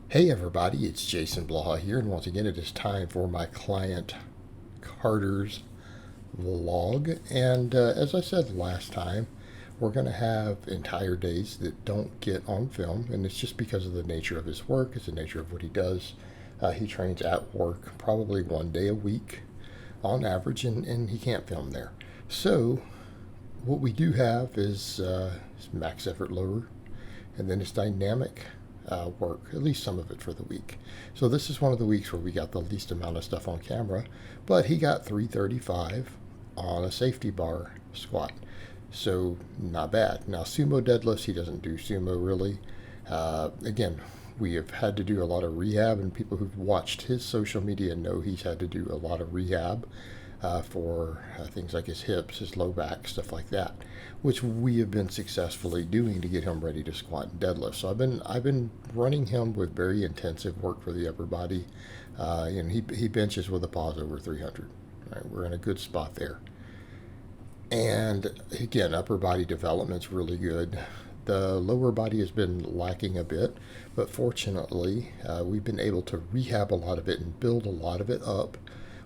Hey everybody, it's Jason Blaha here, and once again it is time for my client Carter's vlog. And as I said last time, we're going to have entire days that don't get on film, and it's just because of the nature of his work, it's the nature of what he does. He trains at work probably one day a week on average, and he can't film there. So, what we do have is max effort lower, and then it's dynamic work, at least some of it for the week. So this is one of the weeks where we got the least amount of stuff on camera, but he got 335 on a safety bar squat. So not bad. Now sumo deadlifts, he doesn't do sumo really. Again, we have had to do a lot of rehab, and people who've watched his social media know he's had to do a lot of rehab for things like his hips, his low back, stuff like that, which we have been successfully doing to get him ready to squat and deadlift. So I've been running him with very intensive work for the upper body. He benches with a pause over 300. Right, we're in a good spot there. And again, upper body development's really good. The lower body has been lacking a bit, but fortunately, we've been able to rehab a lot of it and build a lot of it up.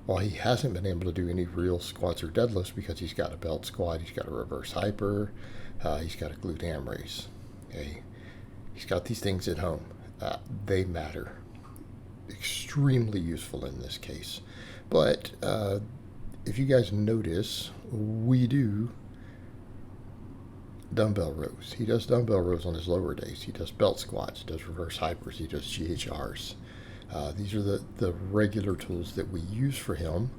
While he hasn't been able to do any real squats or deadlifts because he's got a belt squat, he's got a reverse hyper, he's got a glute ham raise. Okay, he's got these things at home. They matter. Extremely useful in this case. But if you guys notice, we do dumbbell rows. He does dumbbell rows on his lower days. He does belt squats, he does reverse hypers, he does GHRs. These are the regular tools that we use for him,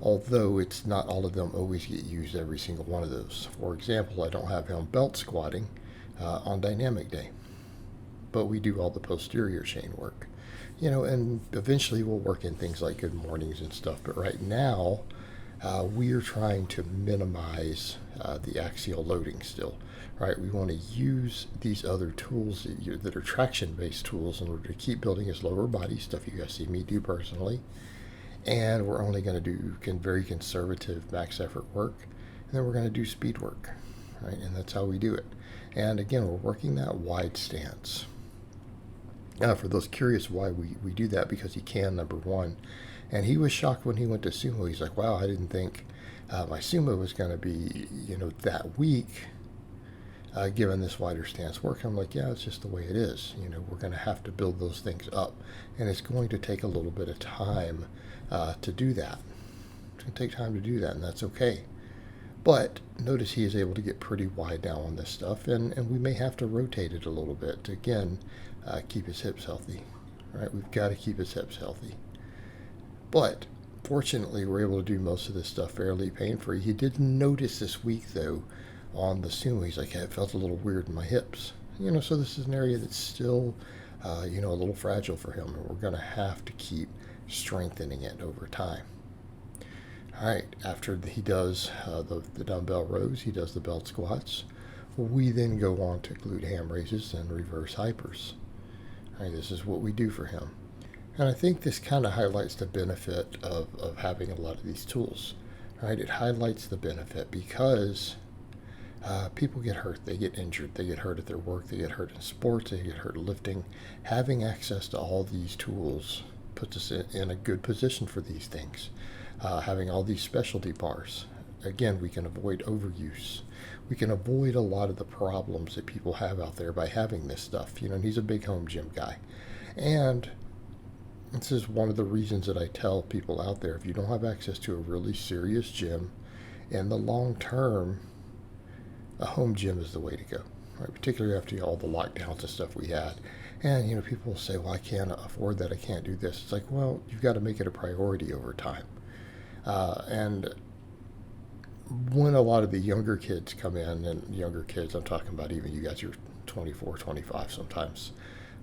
although it's not all of them always get used every single one of those. For example, I don't have him belt squatting on dynamic day, but we do all the posterior chain work. And eventually we'll work in things like good mornings and stuff, but right now we are trying to minimize the axial loading still. Right, we want to use these other tools that are traction-based tools in order to keep building his lower body, stuff you guys see me do personally. And we're only going to do very conservative max effort work, and then we're going to do speed work, right? And that's how we do it. And again, we're working that wide stance. Now, for those curious why we do that, because he can, number one. And he was shocked when he went to sumo. He's like, wow, I didn't think my sumo was going to be, that weak. Given this wider stance work, I'm like, yeah, it's just the way it is. We're going to have to build those things up, and it's going to take a little bit of time to do that. It's going to take time to do that, and that's okay. But notice he is able to get pretty wide now on this stuff, and we may have to rotate it a little bit to, again, keep his hips healthy. Right? We've got to keep his hips healthy. But fortunately, we're able to do most of this stuff fairly pain-free. He did notice this week, though, on the sumo, he's like, it felt a little weird in my hips. So this is an area that's still, a little fragile for him, and we're going to have to keep strengthening it over time. All right, after he does the dumbbell rows, he does the belt squats. We then go on to glute ham raises and reverse hypers. All right, this is what we do for him. And I think this kind of highlights the benefit of having a lot of these tools. All right, it highlights the benefit because people get hurt, they get injured, they get hurt at their work, they get hurt in sports, they get hurt lifting. Having access to all these tools puts us in a good position for these things. Having all these specialty bars, again, we can avoid overuse. We can avoid a lot of the problems that people have out there by having this stuff. And he's a big home gym guy. And this is one of the reasons that I tell people out there, if you don't have access to a really serious gym in the long term, a home gym is the way to go, right? Particularly after all the lockdowns and stuff we had. And, people will say, well, I can't afford that. I can't do this. It's like, well, you've got to make it a priority over time. And when a lot of the younger kids come in, and younger kids, I'm talking about even you guys, you're 24, 25 sometimes.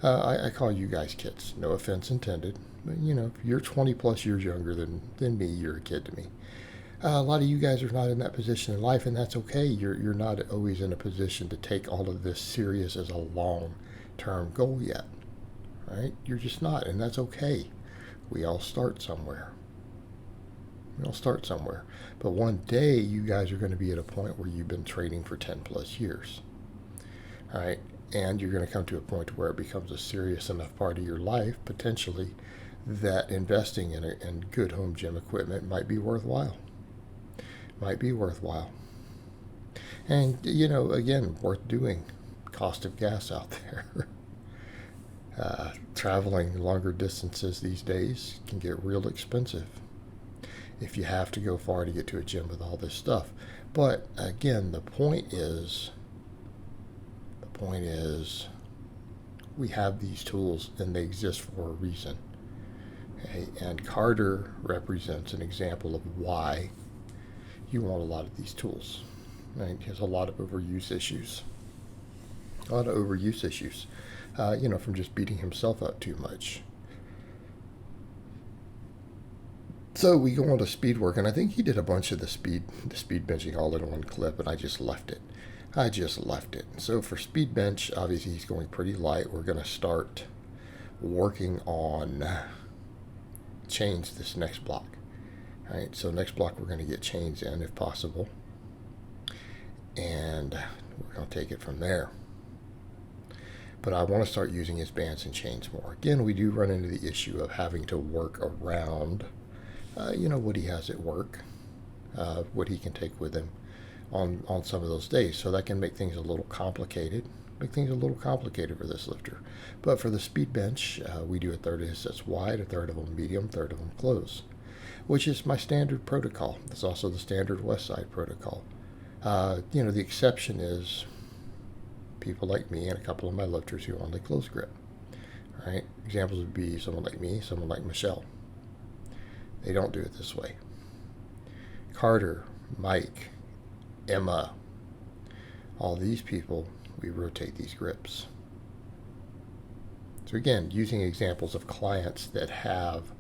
I call you guys kids. No offense intended. But, if you're 20 plus years younger than me, you're a kid to me. A lot of you guys are not in that position in life, and that's okay. You're not always in a position to take all of this serious as a long-term goal yet, right? You're just not, and that's okay. We all start somewhere. But one day, you guys are going to be at a point where you've been training for 10 plus years. All right. And you're going to come to a point where it becomes a serious enough part of your life, potentially, that investing in good home gym equipment might be worthwhile. Might be worthwhile. And, again, worth doing. Cost of gas out there. Traveling longer distances these days can get real expensive if you have to go far to get to a gym with all this stuff. But again, the point is we have these tools and they exist for a reason. Okay? And Carter represents an example of why you want a lot of these tools. Right? He has a lot of overuse issues. From just beating himself up too much. So we go on to speed work, and I think he did a bunch of the speed benching all in one clip, and I just left it. So for speed bench, obviously he's going pretty light. We're going to start working on chains this next block. All right, so next block we're going to get chains in if possible, and we're going to take it from there. But I want to start using his bands and chains more. Again, we do run into the issue of having to work around, what he has at work, what he can take with him on some of those days. So that can make things a little complicated. For this lifter. But for the speed bench, we do a third of his sets wide, a third of them medium, a third of them close, which is my standard protocol. It's also the standard West Side protocol. The exception is people like me and a couple of my lifters who only close grip. All right, examples would be someone like me, someone like Michelle. They don't do it this way. Carter, Mike, Emma, all these people, we rotate these grips. So again, using examples of clients that have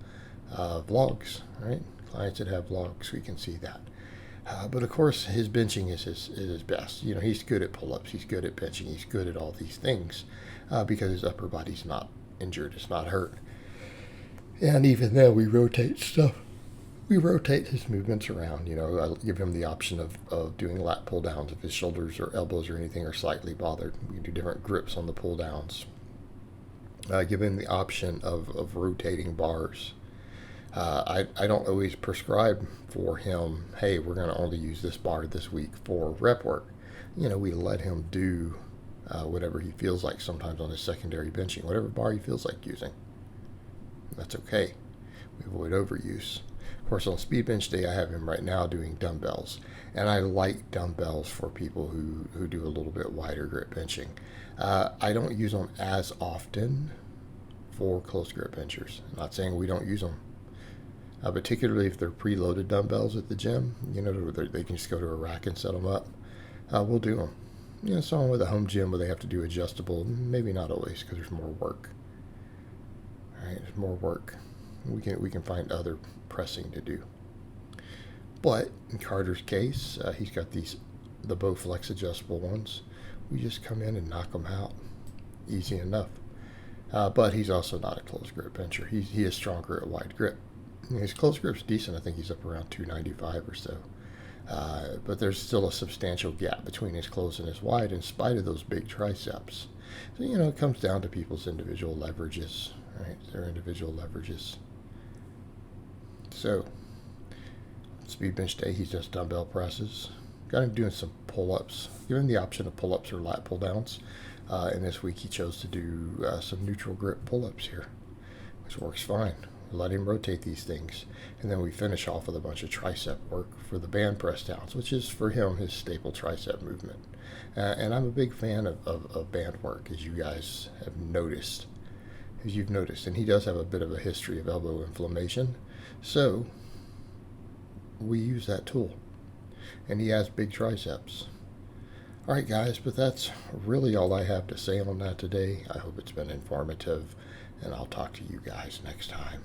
vlogs, right? Clients that have vlogs, we can see that. But of course, his benching is his best. He's good at pull-ups. He's good at benching. He's good at all these things because his upper body's not injured. It's not hurt. And even then, we rotate stuff. We rotate his movements around. I give him the option of doing lat pull-downs if his shoulders or elbows or anything are slightly bothered. We can do different grips on the pull-downs. Give him the option of rotating bars. I don't always prescribe for him, hey, we're going to only use this bar this week for rep work. We let him do whatever he feels like sometimes on his secondary benching, whatever bar he feels like using. That's okay. We avoid overuse. Of course, on speed bench day, I have him right now doing dumbbells. And I like dumbbells for people who do a little bit wider grip benching. I don't use them as often for close grip benchers. I'm not saying we don't use them. Particularly if they're preloaded dumbbells at the gym, they can just go to a rack and set them up. We'll do them. Someone with a home gym where they have to do adjustable, maybe not always because there's more work. All right, there's more work. We can find other pressing to do. But in Carter's case, he's got the Bowflex adjustable ones. We just come in and knock them out, easy enough. But he's also not a close grip bencher. He is stronger at wide grip. His close grip's decent. I think he's up around 295 or so. But there's still a substantial gap between his close and his wide in spite of those big triceps. So, it comes down to people's individual leverages, right? Their individual leverages. So, speed bench day, he's just dumbbell presses. Got him doing some pull-ups. Given the option of pull-ups or lat pull-downs. And this week he chose to do some neutral grip pull-ups here, which works fine. Let him rotate these things, and then we finish off with a bunch of tricep work for the band press downs, which is for him his staple tricep movement. And I'm a big fan of band work, as you guys have noticed. As you've noticed, and he does have a bit of a history of elbow inflammation, so we use that tool. And he has big triceps. All right, guys, but that's really all I have to say on that today. I hope it's been informative, and I'll talk to you guys next time.